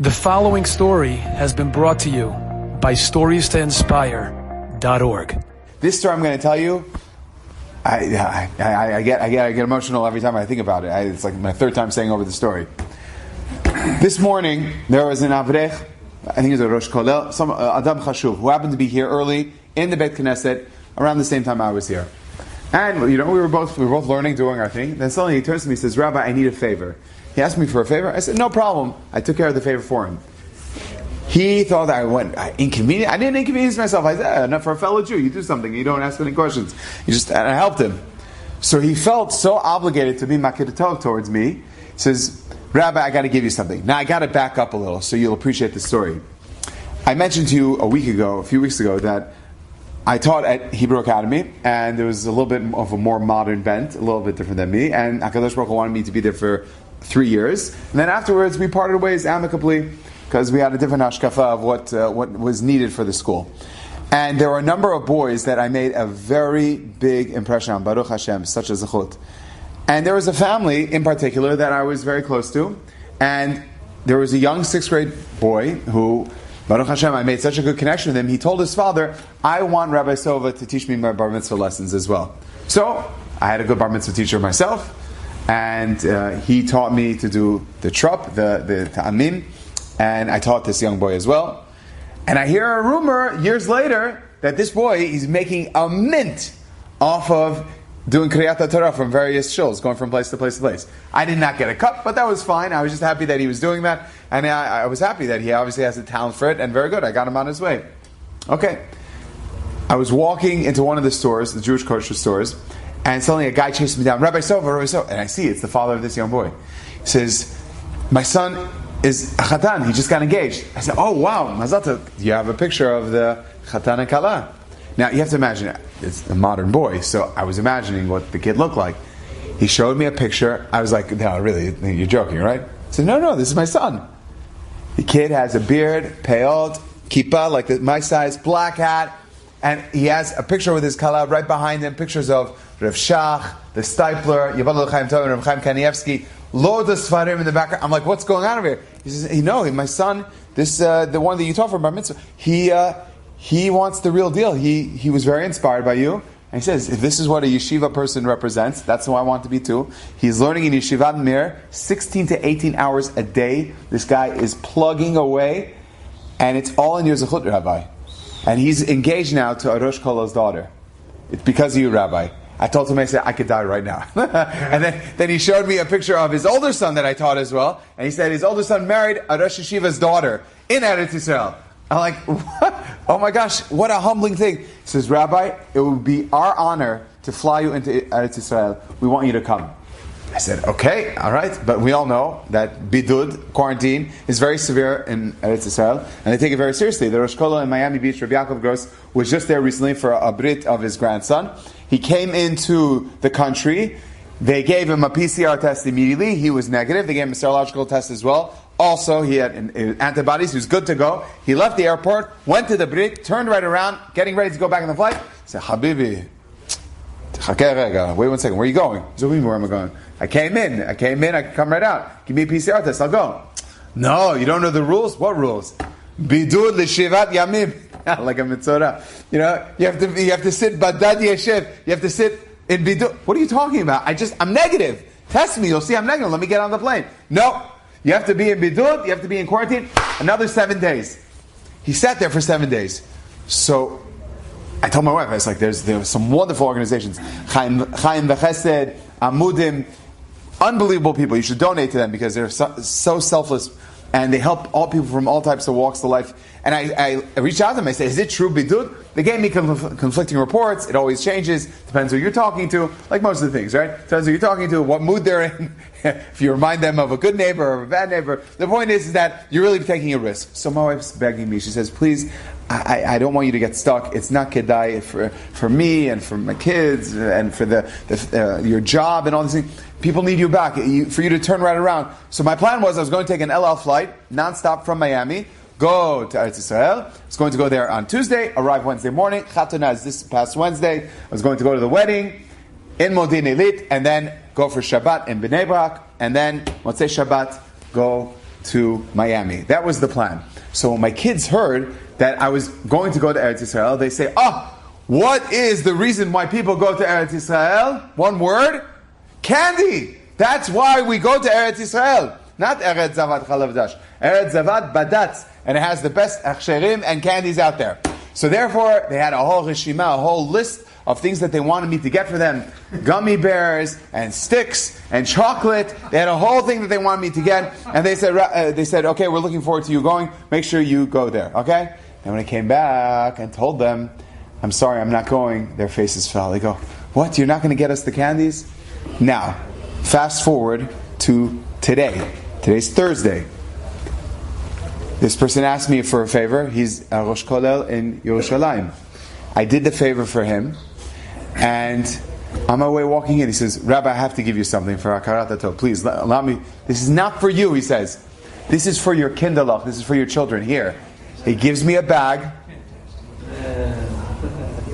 The following story has been brought to you by StoriesToInspire.org. This story I'm going to tell you, I get emotional every time I think about it. It's like my third time saying over the story. This morning, there was an Avrech, I think it was a Rosh Kolel, some Adam Chashuv, who happened to be here early in the Beit Knesset around the same time I was here. And, we were both learning, doing our thing. Then suddenly he turns to me and says, Rabbi, I need a favor. He asked me for a favor. I said, no problem. I took care of the favor for him. He thought that I went inconvenient. I didn't inconvenience myself. I said, not for a fellow Jew. You do something. You don't ask any questions. And I helped him. So he felt so obligated to be makir tov towards me. He says, Rabbi, I got to give you something. Now I got to back up a little so you'll appreciate the story. I mentioned to you a few weeks ago, that I taught at Hebrew Academy, and there was a little bit of a more modern bent, a little bit different than me, and HaKadosh Baruch Hu wanted me to be there for 3 years. And then afterwards, we parted ways amicably because we had a different hashkafa of what was needed for the school. And there were a number of boys that I made a very big impression on, Baruch Hashem, such a zechut. And there was a family in particular that I was very close to, and there was a young 6th grade boy who, Baruch Hashem, I made such a good connection with him. He told his father, I want Rabbi Sova to teach me my bar mitzvah lessons as well. So, I had a good bar mitzvah teacher myself, and he taught me to do the trup, the ta'amim, and I taught this young boy as well. And I hear a rumor years later that this boy is making a mint off of doing Kriyat Torah from various shuls, going from place to place to place. I did not get a cut, but that was fine. I was just happy that he was doing that, and I was happy that he obviously has a talent for it, and very good. I got him on his way. Okay. I was walking into one of the stores, the Jewish kosher stores, and suddenly a guy chases me down, Rabbi Sova, and I see it's the father of this young boy. He says, my son is a chatan, he just got engaged. I said, oh wow, Mazal tov, you have a picture of the chatan and kala. Now, you have to imagine, it's a modern boy, so I was imagining what the kid looked like. He showed me a picture. I was like, no, really, you're joking, right? I said, no, this is my son. The kid has a beard, peot, kippah, like my size, black hat, and he has a picture with his kala right behind him, pictures of Rav Shach, the Stipler, Yavadol Chaim Tov, and Rav Chaim Kanievsky, loads of Sfarim in the background. I'm like, what's going on over here? He says, my son, this the one that you taught for Bar Mitzvah, he wants the real deal. He was very inspired by you. And he says, if this is what a yeshiva person represents, that's who I want to be too. He's learning in Yeshivat Mir 16 to 18 hours a day. This guy is plugging away, and it's all in your zechut, Rabbi. And he's engaged now to a Rosh Kolel's daughter. It's because of you, Rabbi. I told him, I said, I could die right now. And then he showed me a picture of his older son that I taught as well. And he said his older son married a Rosh Yeshiva's daughter in Eretz Yisrael. I'm like, what? Oh my gosh, what a humbling thing. He says, Rabbi, it would be our honor to fly you into Eretz Yisrael. We want you to come. I said, okay, all right. But we all know that bidud, quarantine, is very severe in Eretz Yisrael, and they take it very seriously. The Rosh Kolel in Miami Beach, Rabbi Yaakov Gross, was just there recently for a brit of his grandson. He came into the country. They gave him a PCR test immediately. He was negative. They gave him a serological test as well. Also, he had antibodies. He was good to go. He left the airport, went to the brit, turned right around, getting ready to go back on the flight. He said, Habibi, wait 1 second. Where are you going? He said, where am I going? I came in. I can come right out. Give me a PCR test. I'll go. No, you don't know the rules? What rules? Bidud l'shivat yamim. Like a mitzvah. You have to sit badad yeshiv. You have to sit in bidud. What are you talking about? I'm negative. Test me. You'll see I'm negative. Let me get on the plane. No. You have to be in bidud. You have to be in quarantine. Another 7 days. He sat there for 7 days. So I told my wife, I was like, there's some wonderful organizations. Chaim V'Chesed, Amudim, unbelievable people. You should donate to them because they're so selfless, and they help all people from all types of walks of life. And I reached out to them. I said, is it true, bidud? They gave me conflicting reports. It always changes. Depends who you're talking to. Like most of the things, right? Depends who you're talking to, what mood they're in. If you remind them of a good neighbor or a bad neighbor. The point is that you're really taking a risk. So my wife's begging me. She says, please, I don't want you to get stuck. It's not kedai for me and for my kids and for your job and all these things. People need you back, for you to turn right around. So my plan was I was going to take an El Al flight, non-stop from Miami, go to Eretz Yisrael. I was going to go there on Tuesday, arrive Wednesday morning. Chatana is this past Wednesday. I was going to go to the wedding in Modi'in Illit, and then go for Shabbat in Bnei Brak, and then Motzei Shabbat go to Miami. That was the plan. So when my kids heard that I was going to go to Eretz Israel, they say, what is the reason why people go to Eretz Israel? One word, candy. That's why we go to Eretz Israel. Not Eretz Zavat Chalav Dash. Eretz Zavat Badatz. And it has the best achsherim and candies out there. So therefore, they had a whole reshima, a whole list of things that they wanted me to get for them. Gummy bears and sticks and chocolate. They had a whole thing that they wanted me to get. And they said, okay, we're looking forward to you going. Make sure you go there, okay? And when I came back and told them, I'm sorry, I'm not going, their faces fell. They go, what? You're not going to get us the candies? Now, fast forward to today. Today's Thursday. This person asked me for a favor. He's a Rosh Kollel in Yerushalayim. I did the favor for him. And on my way walking in, he says, Rabbi, I have to give you something for Hakarat Hatov. Please, allow me. This is not for you, he says. This is for your kinderlach. This is for your children. Here. He gives me a bag.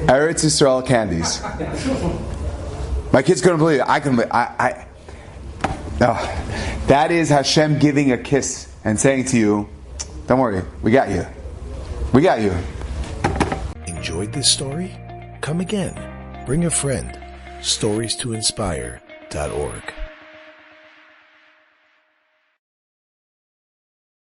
Eretz Yisrael candies. My kids couldn't believe it. That is Hashem giving a kiss and saying to you, don't worry, we got you. We got you. Enjoyed this story? Come again. Bring a friend. StoriesToInspire.org